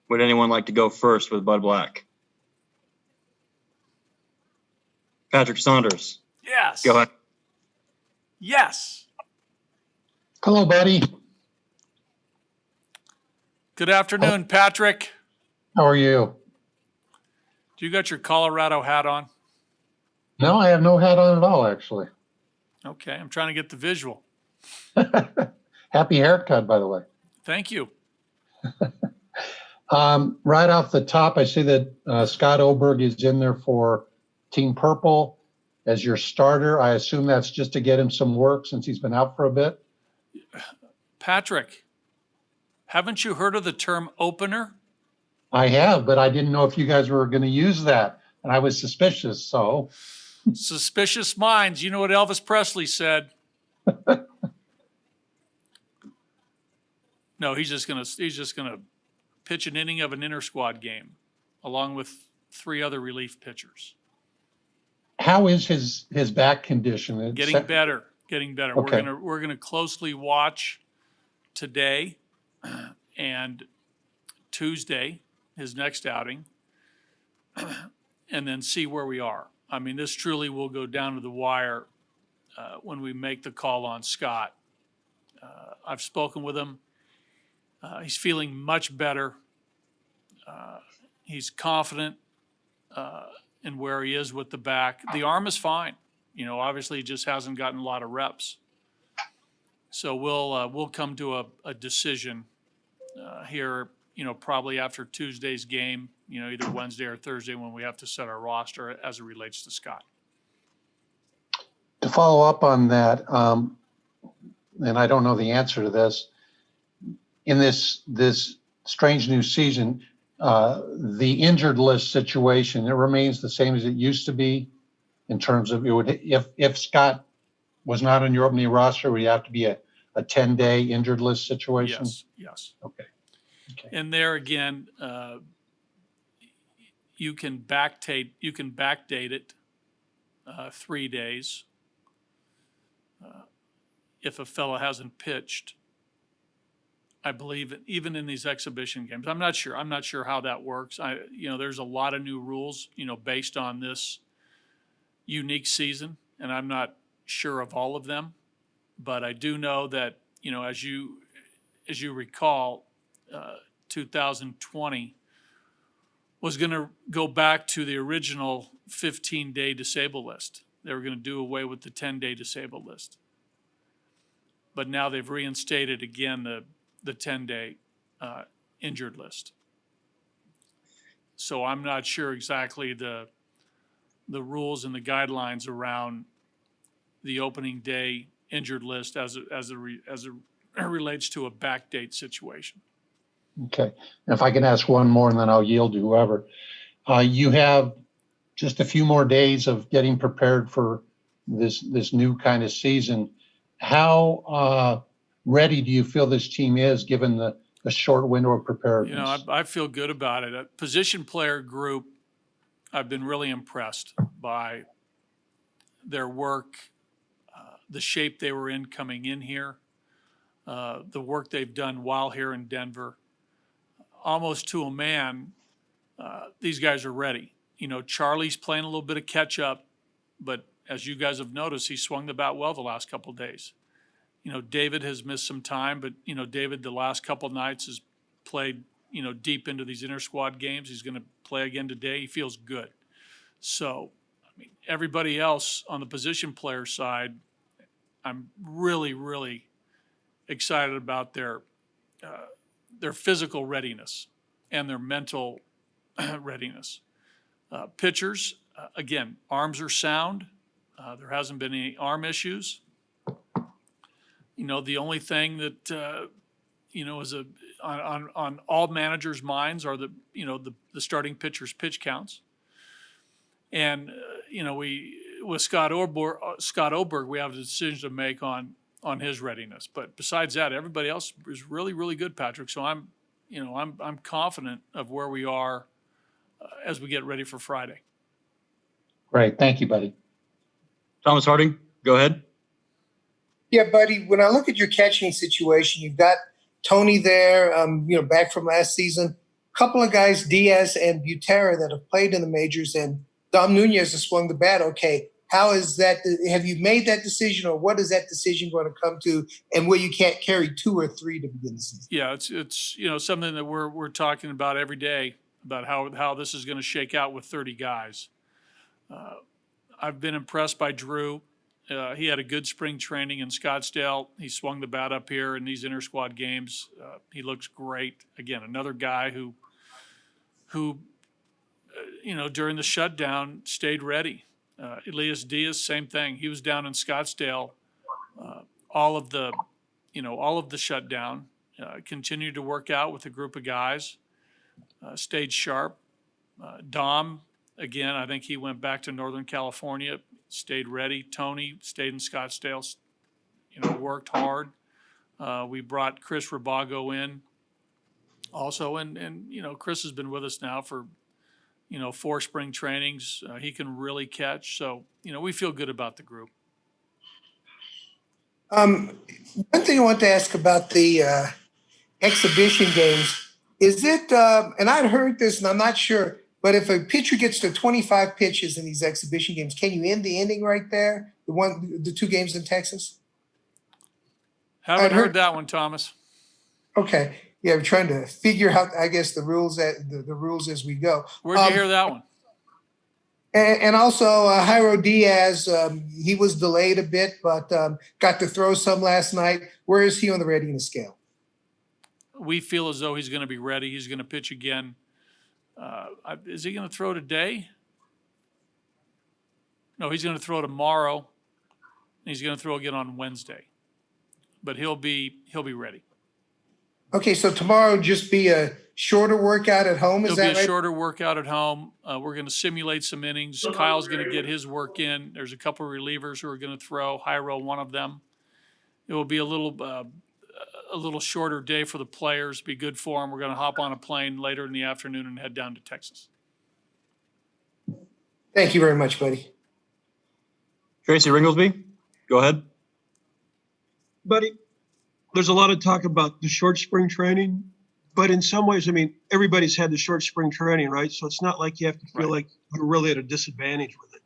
Would anyone like to go first with Bud Black? Patrick Saunders. Yes. Go ahead. Yes. Hello, buddy. Good afternoon, Patrick. How are you? Do you got your Colorado hat on? No, I have no hat on at all, actually. Okay, I'm trying to get the visual. Happy haircut, by the way. Thank you. Right off the top, I see that Scott Oberg is in there for Team Purple as your starter. I assume that's just to get him some work since he's been out for a bit. Patrick, haven't you heard of the term opener? I have, but I didn't know if you guys were going to use that, and I was suspicious, so. Suspicious minds. You know what Elvis Presley said. No, he's just gonna pitch an inning of an inter-squad game, along with 3 other relief pitchers. How is his back condition? Getting better. Okay. We're gonna closely watch today and Tuesday, his next outing, and then see where we are. I mean, this truly will go down to the wire when we make the call on Scott. I've spoken with him. He's feeling much better. He's confident in where he is with the back. The arm is fine. Obviously he just hasn't gotten a lot of reps. So we'll come to a decision here, probably after Tuesday's game, either Wednesday or Thursday when we have to set our roster as it relates to Scott. To follow up on that, and I don't know the answer to this, in this strange new season, the injured list situation, it remains the same as it used to be in terms of if Scott was not on your opening roster, would you have to be a 10-day injured list situation? Yes. Okay. And there again, you can backdate it 3 days if a fellow hasn't pitched. I believe even in these exhibition games, I'm not sure how that works. There's a lot of new rules, based on this unique season, and I'm not sure of all of them, but I do know that, as you recall, 2020 was going to go back to the original 15-day disabled list. They were going to do away with the 10-day disabled list. But now they've reinstated again the 10-day injured list. So I'm not sure exactly the rules and the guidelines around the opening day injured list as it relates to a backdate situation. Okay. And if I can ask one more, and then I'll yield to whoever. You have just a few more days of getting prepared for this new kind of season. How ready do you feel this team is given the short window of preparedness? I feel good about it. A position player group, I've been really impressed by their work, the shape they were in coming in here, the work they've done while here in Denver. Almost to a man, these guys are ready. Charlie's playing a little bit of catch up, but as you guys have noticed, he swung the bat well the last couple of days. David has missed some time, but, David the last couple of nights has played, deep into these inter-squad games. He's going to play again today. He feels good. So, everybody else on the position player side, I'm really, really excited about their physical readiness and their mental readiness. Pitchers, again, arms are sound. There hasn't been any arm issues. The only thing that is on all managers' minds are the starting pitcher's pitch counts. And with Scott Oberg, we have a decision to make on his readiness. But besides that, everybody else is really, really good, Patrick. So I'm confident of where we are as we get ready for Friday. Great. Thank you, buddy. Thomas Harding, go ahead. Yeah, buddy, when I look at your catching situation, you've got Tony there, back from last season. couple of guys, Diaz and Butera, that have played in the majors, and Dom Nunez has swung the bat. Okay, how is that? Have you made that decision, or what is that decision going to come to? And where you can't carry 2 or 3 to begin the season? Yeah, it's something that we're talking about every day about how this is going to shake out with 30 guys. I've been impressed by Drew. He had a good spring training in Scottsdale. He swung the bat up here in these inter-squad games. He looks great. Again, another guy who during the shutdown stayed ready. Elias Diaz, same thing. He was down in Scottsdale all of the shutdown. Continued to work out with a group of guys. Stayed sharp. Dom, again, I think he went back to Northern California, stayed ready. Tony stayed in Scottsdale, worked hard. We brought Chris Rabago in also, and Chris has been with us now for 4 spring trainings. He can really catch. So, we feel good about the group. One thing I want to ask about the exhibition games is it, and I'd heard this and I'm not sure, but if a pitcher gets to 25 pitches in these exhibition games, can you end the inning right there? The 2 games in Texas? Haven't heard that one, Thomas. Okay. Yeah, we're trying to figure out, I guess, the rules the rules as we go. Where'd you hear that one? And also Jairo Diaz, he was delayed a bit, but got to throw some last night. Where is he on the readiness scale? We feel as though he's going to be ready. He's going to pitch again. Is he going to throw today? No, he's going to throw tomorrow. And he's going to throw again on Wednesday. But he'll be ready. Okay, so tomorrow just be a shorter workout at home, is It'll that be a right? shorter workout at home. We're going to simulate some innings. Kyle's going to get his work in. There's a couple of relievers who are going to throw. Jairo, one of them. It will be a little shorter day for the players. Be good for them. We're going to hop on a plane later in the afternoon and head down to Texas. Thank you very much, buddy. Tracy Ringlesby, go ahead. Buddy, there's a lot of talk about the short spring training, but in some ways, I mean, everybody's had the short spring training, right? So it's not like you have to feel like you're really at a disadvantage with it.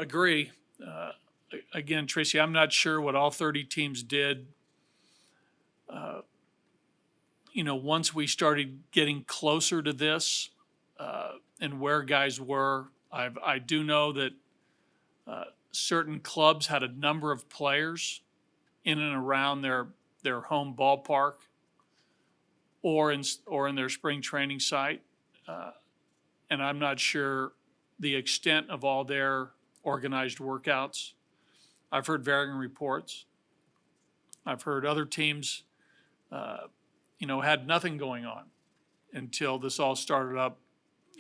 Agree. Again, Tracy, I'm not sure what all 30 teams did. Once we started getting closer to this and where guys were, I do know that certain clubs had a number of players in and around their home ballpark or in their spring training site, and I'm not sure the extent of all their organized workouts. I've heard varying reports. I've heard other teams, had nothing going on until this all started up,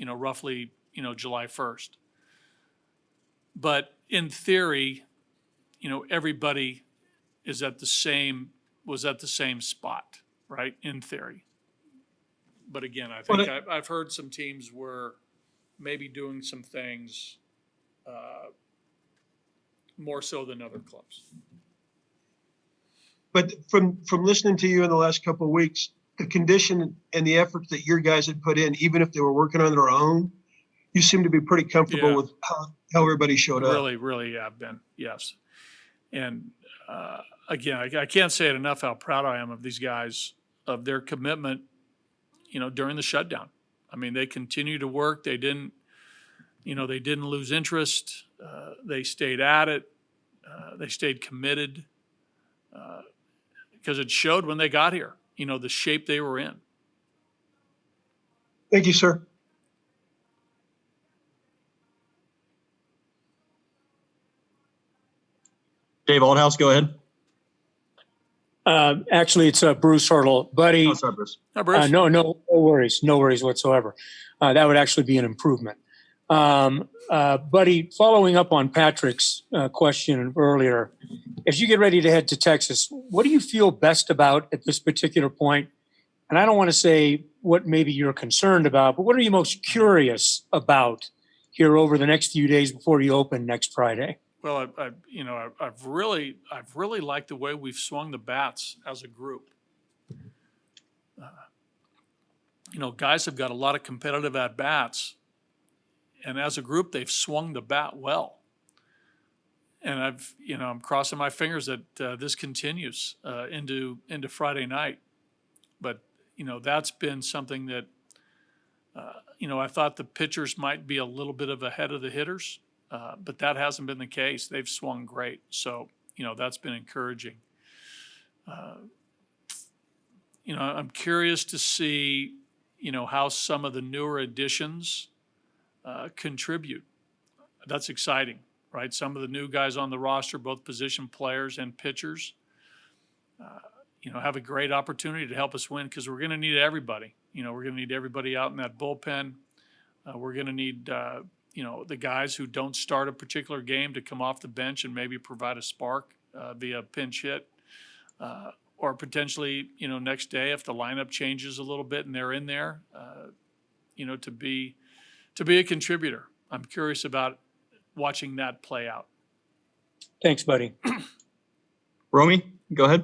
roughly, July 1st. But in theory, everybody was at the same spot, right? In theory. But again, I think I've heard some teams were maybe doing some things more so than other clubs. But from listening to you in the last couple of weeks, the condition and the effort that your guys had put in, even if they were working on their own, you seem to be pretty comfortable with how everybody showed up. Really, really have been, yes. And again, I can't say it enough how proud I am of these guys, of their commitment, during the shutdown. I mean, they continued to work. They didn't lose interest. They stayed at it. They stayed committed because it showed when they got here, the shape they were in. Thank you, sir. Dave Aldhouse, go ahead. Actually, it's Bruce Hurdle. Buddy, Oh, sorry, Bruce. Hi, Bruce. no worries whatsoever. That would actually be an improvement. Buddy, following up on Patrick's question earlier, as you get ready to head to Texas, what do you feel best about at this particular point? And I don't want to say what maybe you're concerned about, but what are you most curious about here over the next few days before you open next Friday? Well, I've really liked the way we've swung the bats as a group. guys have got a lot of competitive at-bats, and as a group, they've swung the bat well. And I'm crossing my fingers that this continues into Friday night. But, that's been something that, I thought the pitchers might be a little bit of ahead of the hitters, but that hasn't been the case. They've swung great. So, that's been encouraging. I'm curious to see, how some of the newer additions contribute. That's exciting, right? Some of the new guys on the roster, both position players and pitchers, have a great opportunity to help us win because we're going to need everybody. We're going to need everybody out in that bullpen. We're going to need, the guys who don't start a particular game to come off the bench and maybe provide a spark via pinch hit. Or potentially, next day if the lineup changes a little bit and they're in there, to be a contributor. I'm curious about watching that play out. Thanks, buddy. Romy, go ahead.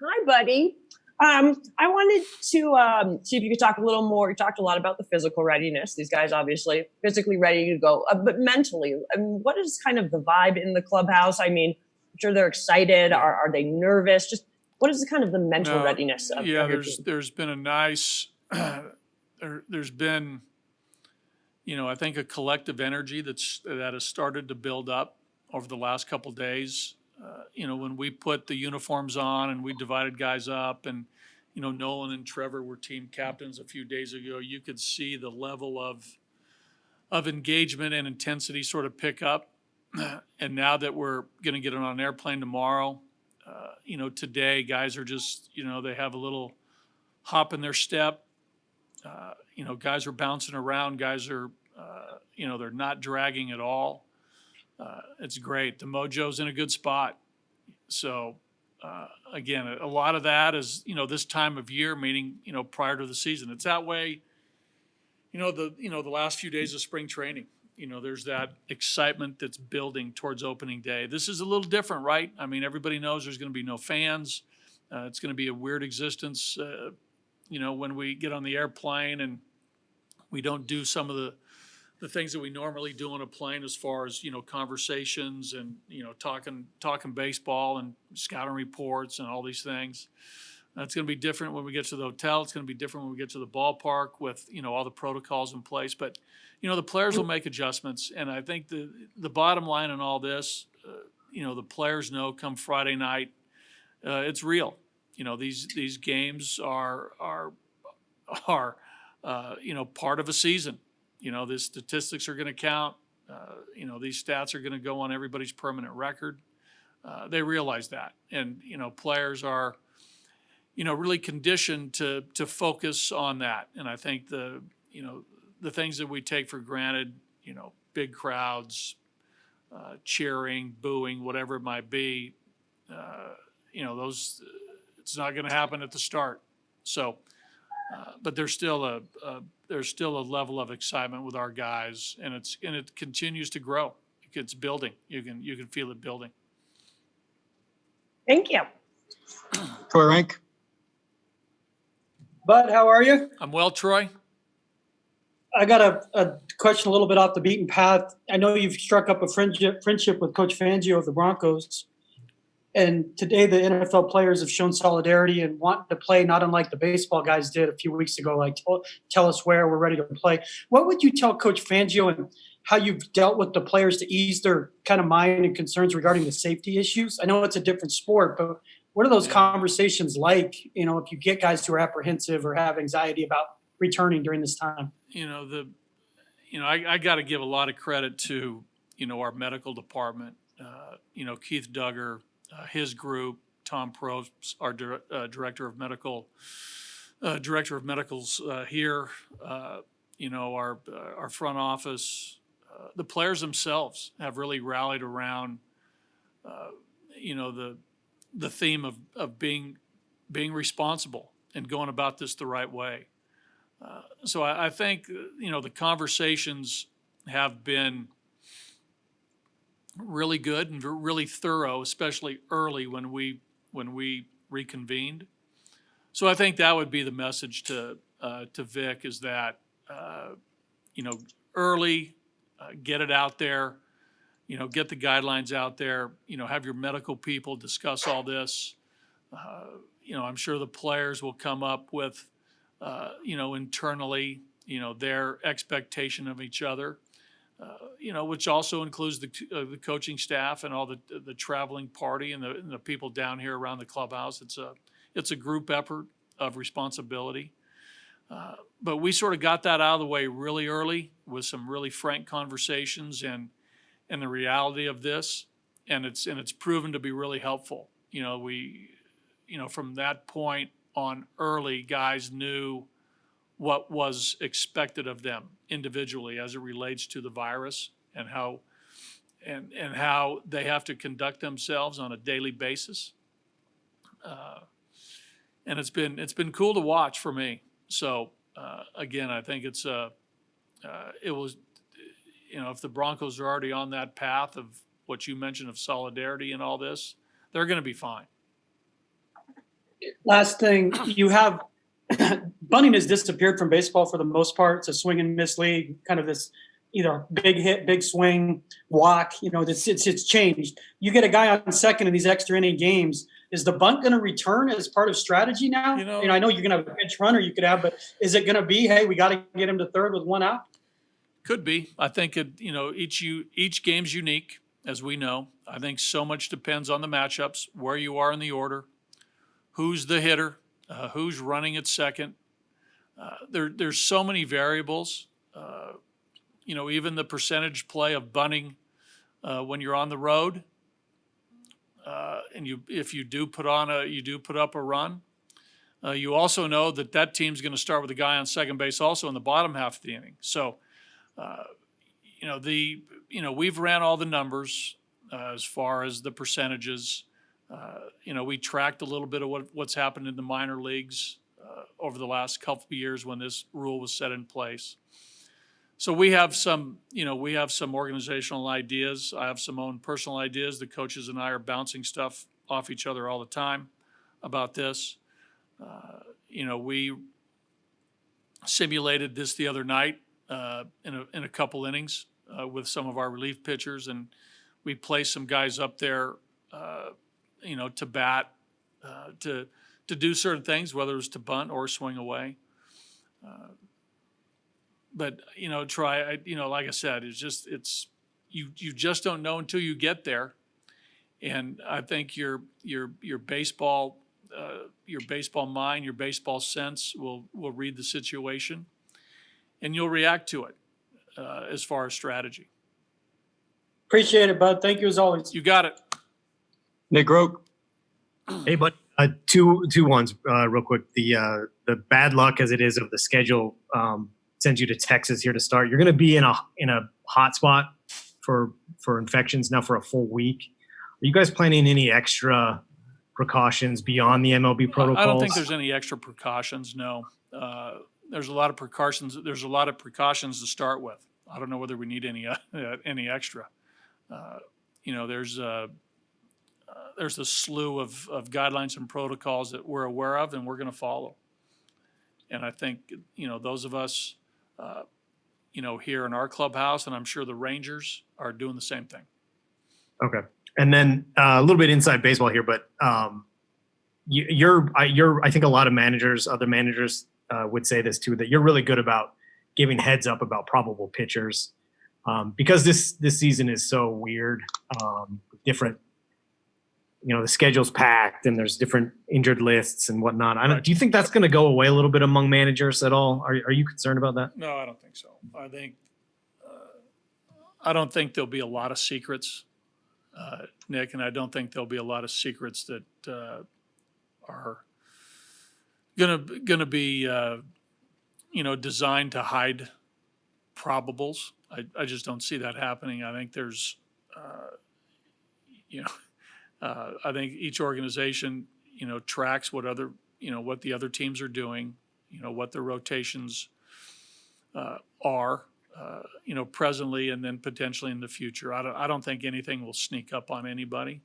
Hi, buddy. I wanted to see if you could talk a little more. You talked a lot about the physical readiness. These guys obviously physically ready to go, but mentally, what is kind of the vibe in the clubhouse? I mean, I'm sure they're excited. Are they nervous? Just what is the kind of the mental readiness of your team? There's been a nice, there's been, I think a collective energy that has started to build up over the last couple of days. When we put the uniforms on and we divided guys up and, Nolan and Trevor were team captains a few days ago, you could see the level of engagement and intensity sort of pick up. And now that we're going to get on an airplane tomorrow, today guys are just, they have a little hop in their step. Guys are bouncing around. Guys are, they're not dragging at all. It's great. The mojo's in a good spot. So, again, a lot of that is, this time of year, meaning, prior to the season. It's that way, the last few days of spring training. There's that excitement that's building towards opening day. This is a little different, right? I mean, everybody knows there's going to be no fans. It's going to be a weird existence, when we get on the airplane and we don't do some of the things that we normally do on a plane as far as, conversations and, talking baseball and scouting reports and all these things. It's going to be different when we get to the hotel. It's going to be different when we get to the ballpark with, all the protocols in place. But, the players will make adjustments. And I think the bottom line in all this, the players know come Friday night, it's real. These games are part of a season. The statistics are going to count. These stats are going to go on everybody's permanent record. They realize that. And, players are, really conditioned to focus on that. And I think the things that we take for granted, big crowds, cheering, booing, whatever it might be, those, it's not going to happen at the start. So, but there's still a level of excitement with our guys, and it continues to grow. It's building. You can feel it building. Thank you. Troy Rank. Bud, how are you? I'm well, Troy. I got a question a little bit off the beaten path. I know you've struck up a friendship with Coach Fangio of the Broncos. And today the NFL players have shown solidarity and want to play, not unlike the baseball guys did a few weeks ago, like tell us where we're ready to play. What would you tell Coach Fangio and how you've dealt with the players to ease their kind of mind and concerns regarding the safety issues? I know it's a different sport, but what are those conversations like, if you get guys who are apprehensive or have anxiety about returning during this time? I got to give a lot of credit to, our medical department, Keith Duggar, his group, Tom Probst, our director of medicals here, our front office, the players themselves have really rallied around, the theme of being responsible and going about this the right way. So I think, the conversations have been really good and really thorough, especially early when we reconvened. So I think that would be the message to to Vic is that, early, get it out there, get the guidelines out there, have your medical people discuss all this. I'm sure the players will come up with, internally, their expectation of each other, which also includes the coaching staff and all the traveling party and the people down here around the clubhouse. It's a group effort of responsibility. But we sort of got that out of the way really early with some really frank conversations and the reality of this, and it's proven to be really helpful. From that point on early, guys knew what was expected of them individually as it relates to the virus and how they have to conduct themselves on a daily basis. And it's been cool to watch for me. So again, I think it was, if the Broncos are already on that path of what you mentioned of solidarity and all this, they're going to be fine. Last thing, you have bunting has disappeared from baseball for the most part. It's a swing and miss league, kind of this either big hit, big swing, walk. It's changed. You get a guy on second in these extra inning games. Is the bunt going to return as part of strategy now? I know you're going to have a pinch runner you could have, but is it going to be, hey, we got to get him to third with one out? Could be. I think each game's unique, as we know. I think so much depends on the matchups, where you are in the order, who's the hitter, who's running at second. There's so many variables. Even the percentage play of bunting when you're on the road, and if you do put up a run, you also know that team's going to start with a guy on second base also in the bottom half of the inning. So, we've ran all the numbers as far as the percentages. We tracked a little bit of what's happened in the minor leagues over the last couple of years when this rule was set in place. So we have some organizational ideas. I have some own personal ideas. The coaches and I are bouncing stuff off each other all the time about this. We simulated this the other night in a couple innings with some of our relief pitchers, and we placed some guys up there, to bat, to do certain things, whether it was to bunt or swing away. But Troy, like I said, you just don't know until you get there, and I think your baseball mind, your baseball sense will read the situation, and you'll react to it as far as strategy. Appreciate it, bud. Thank you as always. You got it. Nick Roque. Hey, but two ones real quick. The bad luck as it is of the schedule sends you to Texas here to start. You're going to be in a hot spot for infections now for a full week. Are you guys planning any extra precautions beyond the MLB protocols? I don't think there's any extra precautions. No, there's a lot of precautions. There's a lot of precautions to start with. I don't know whether we need any extra. There's a slew of guidelines and protocols that we're aware of and we're going to follow. And I think, those of us, here in our clubhouse, and I'm sure the Rangers are doing the same thing. Okay. And then a little bit inside baseball here, but I think a lot of other managers would say this too, that you're really good about giving heads up about probable pitchers because this season is so weird, different. The schedule's packed and there's different injured lists and whatnot. Do you think that's going to go away a little bit among managers at all? Are you concerned about that? No, I don't think so. I don't think there'll be a lot of secrets, Nick, and I don't think there'll be a lot of secrets that are gonna be designed to hide probables. I just don't see that happening. I think there's I think each organization, tracks what the other teams are doing, what their rotations are, presently and then potentially in the future. I don't think anything will sneak up on anybody.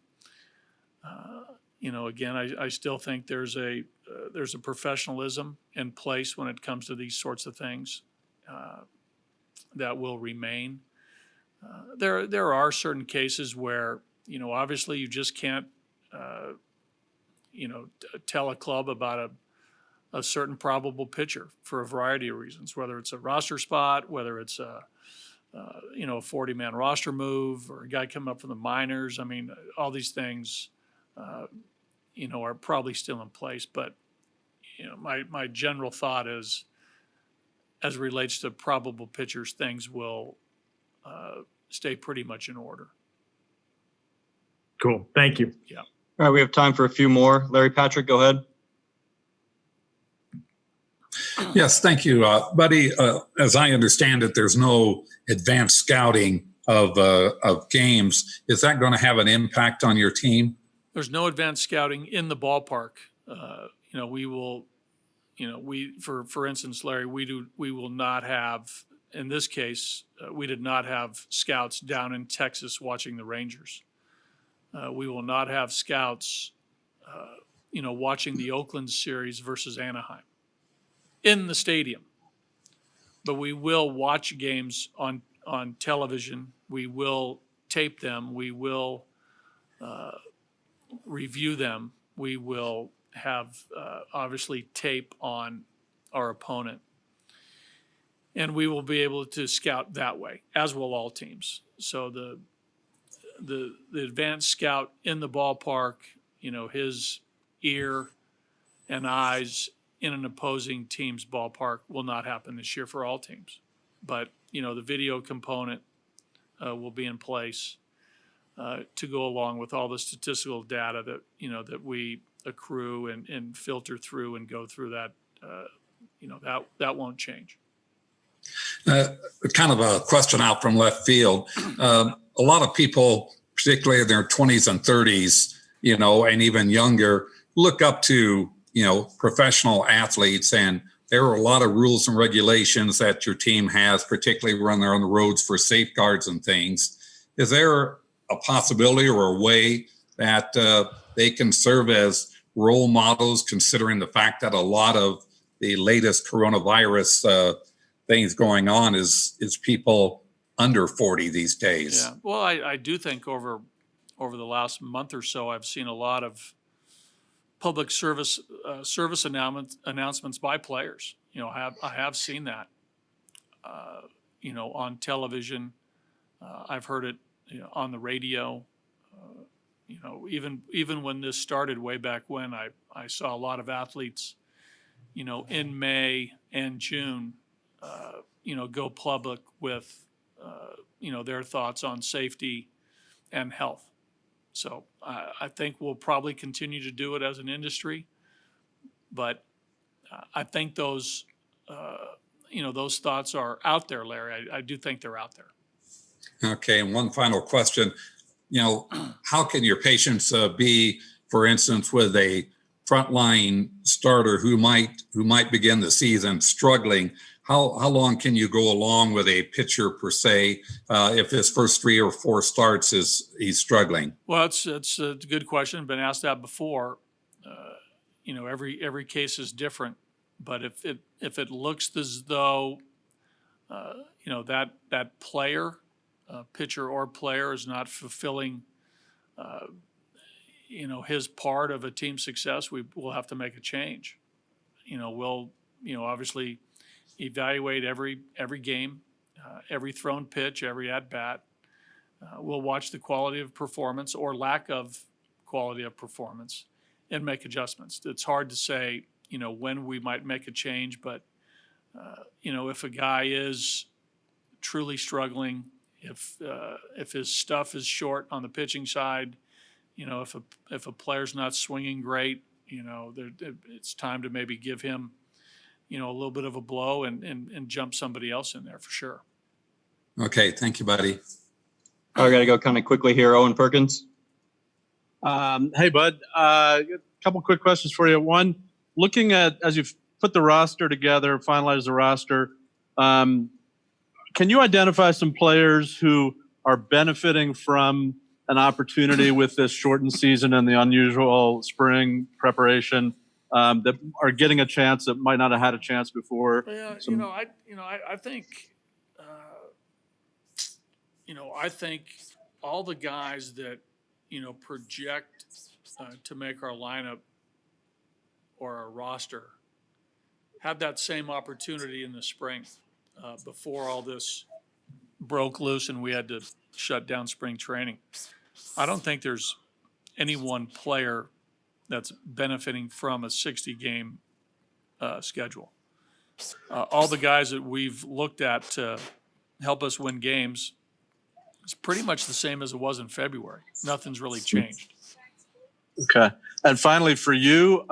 Again, I still think there's a professionalism in place when it comes to these sorts of things that will remain. There are certain cases where, obviously you just can't, tell a club about a certain probable pitcher for a variety of reasons, whether it's a roster spot, whether it's a 40-man roster move or a guy coming up from the minors. I mean, all these things, are probably still in place. But, my general thought is, as it relates to probable pitchers, things will stay pretty much in order. Cool. Thank you. Yeah. All right, we have time for a few more. Larry Patrick, go ahead. Yes, thank you, Buddy. As I understand it, there's no advanced scouting of games. Is that going to have an impact on your team? There's no advanced scouting in the ballpark. We will, for instance, Larry, we will not have, in this case, we did not have scouts down in Texas watching the Rangers. We will not have scouts, watching the Oakland series versus Anaheim in the stadium. But we will watch games on television. We will tape them. We will review them. We will have, obviously, tape on our opponent. And we will be able to scout that way, as will all teams. So the advanced scout in the ballpark, his ear and eyes in an opposing team's ballpark will not happen this year for all teams. But, the video component will be in place to go along with all the statistical data that, that we accrue and filter through and go through that, that won't change. Kind of a question out from left field. A lot of people, particularly in their 20s and 30s, and even younger, look up to, professional athletes. And there are a lot of rules and regulations that your team has, particularly when they're on the roads for safeguards and things. Is there a possibility or a way that they can serve as role models, considering the fact that a lot of the latest coronavirus things going on is people under 40 these days? Yeah. Well, I do think over the last month or so, I've seen a lot of public service announcements by players. I have seen that, on television. I've heard it, on the radio. Even when this started way back when, I saw a lot of athletes, in May and June, go public with, their thoughts on safety and health. So I think we'll probably continue to do it as an industry, but I think those thoughts are out there, Larry. I do think they're out there. Okay, and one final question. How can your patience be, for instance, with a frontline starter who might begin the season struggling? How long can you go along with a pitcher per se if his first 3 or 4 starts he's struggling? Well, it's a good question. Been asked that before. Every case is different, but if it looks as though that player, pitcher or player, is not fulfilling his part of a team's success, we'll have to make a change. We'll obviously evaluate every game, every thrown pitch, every at bat. We'll watch the quality of performance or lack of quality of performance and make adjustments. It's hard to say, when we might make a change, but if a guy is truly struggling, if his stuff is short on the pitching side, if a player's not swinging great, it's time to maybe give him, a little bit of a blow and jump somebody else in there for sure. Okay, thank you, buddy. I got to go kind of quickly here. Owen Perkins. Hey, Bud. A couple quick questions for you. One, looking at, as you've put the roster together, finalized the roster, can you identify some players who are benefiting from an opportunity with this shortened season and the unusual spring preparation that are getting a chance that might not have had a chance before? Yeah, Some- I think, I think all the guys that, project to make our lineup or our roster had that same opportunity in the spring before all this broke loose and we had to shut down spring training. I don't think there's any one player that's benefiting from a 60-game schedule. All the guys that we've looked at to help us win games, it's pretty much the same as it was in February. Nothing's really changed. Okay. And finally, for you,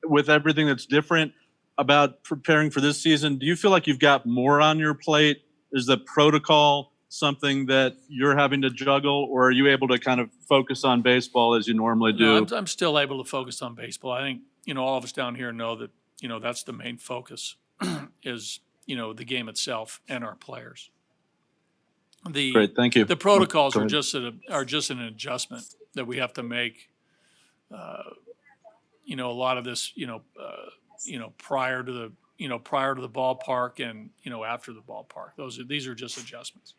with everything that's different about preparing for this season, do you feel like you've got more on your plate? Is the protocol something that you're having to juggle, or are you able to kind of focus on baseball as you normally do? No, I'm still able to focus on baseball. I think, all of us down here know that, that's the main focus is, the game itself and our players. Great, thank you. The protocols Go are ahead. just an adjustment that we have to make. A lot of this, prior to the ballpark and after the ballpark. These are just adjustments.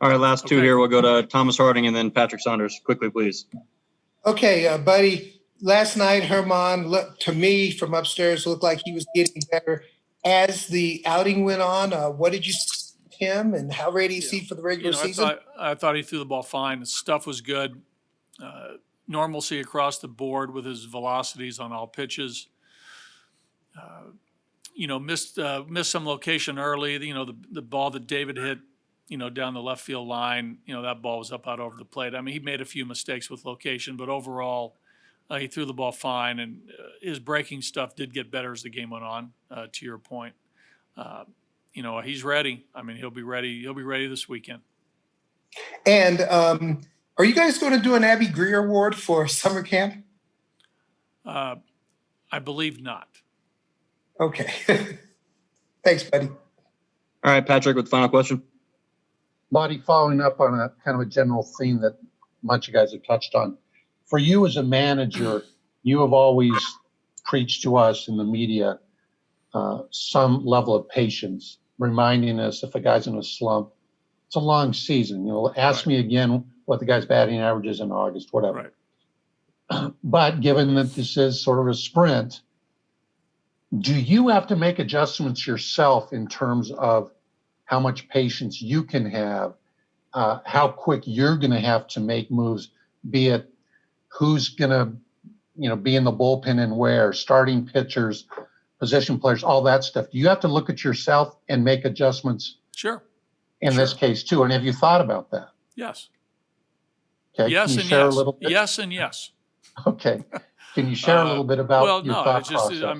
All right, last two Okay. here. We'll go to Thomas Harding and then Patrick Saunders. Quickly, please. Okay, buddy. Last night, Herman, to me from upstairs, looked like he was getting better as the outing went on. What did you see of him, and how ready is he for the regular season? I thought he threw the ball fine. His stuff was good. Normalcy across the board with his velocities on all pitches. Missed some location early. The ball that David hit, down the left field line, that ball was up out over the plate. I mean, he made a few mistakes with location, but overall, he threw the ball fine, and his breaking stuff did get better as the game went on. To your point, he's ready. I mean, he'll be ready. He'll be ready this weekend. And are you guys going to do an Abby Greer Award for summer camp? I believe not. Okay. Thanks, buddy. All right, Patrick, with the final question. Marty, following up on a kind of a general theme that a bunch of guys have touched on. For you as a manager, you have always preached to us in the media some level of patience, reminding us if a guy's in a slump, it's a long season. Ask me again what the guy's batting average is in August, whatever. Right. But given that this is sort of a sprint, do you have to make adjustments yourself in terms of how much patience you can have, how quick you're going to have to make moves, be it who's going to, be in the bullpen and where, starting pitchers, position players, all that stuff. Do you have to look at yourself and make adjustments Sure. in this case too? And have you thought about that? Yes. Okay. Yes Can you and share yes. a little bit? Yes and yes. Okay. Can you share a little bit about your thought it's just, process?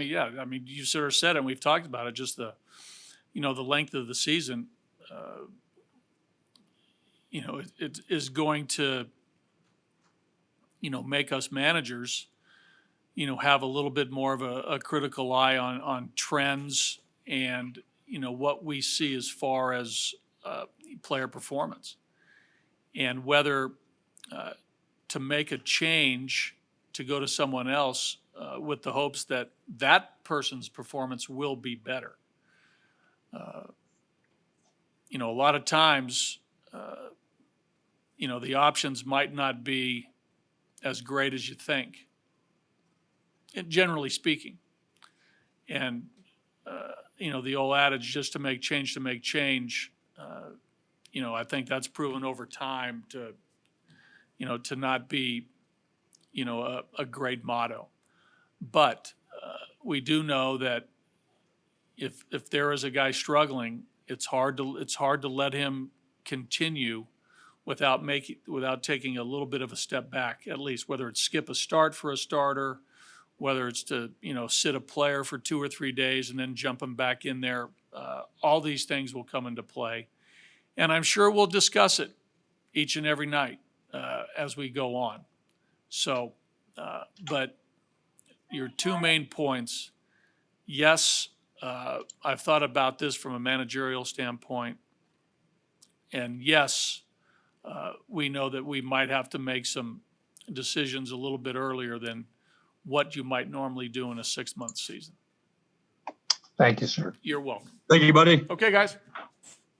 you sort of said it, and we've talked about it, just the length of the season, it is going to, make us managers, have a little bit more of a critical eye on trends and, what we see as far as player performance. And whether to make a change to go to someone else with the hopes that that person's performance will be better. A lot of times, the options might not be as great as you think, and generally speaking. And, the old adage, just to make change, I think that's proven over time to not be, a great motto. But we do know that if there is a guy struggling, it's hard to let him continue without taking a little bit of a step back, at least, whether it's skip a start for a starter, whether it's to sit a player for 2 or 3 days and then jump him back in there. All these things will come into play, and I'm sure we'll discuss it each and every night as we go on. So, but your two main points, yes, I've thought about this from a managerial standpoint, and yes, we know that we might have to make some decisions a little bit earlier than what you might normally do in a 6-month season. Thank you, sir. You're welcome. Thank you, buddy. Okay, guys.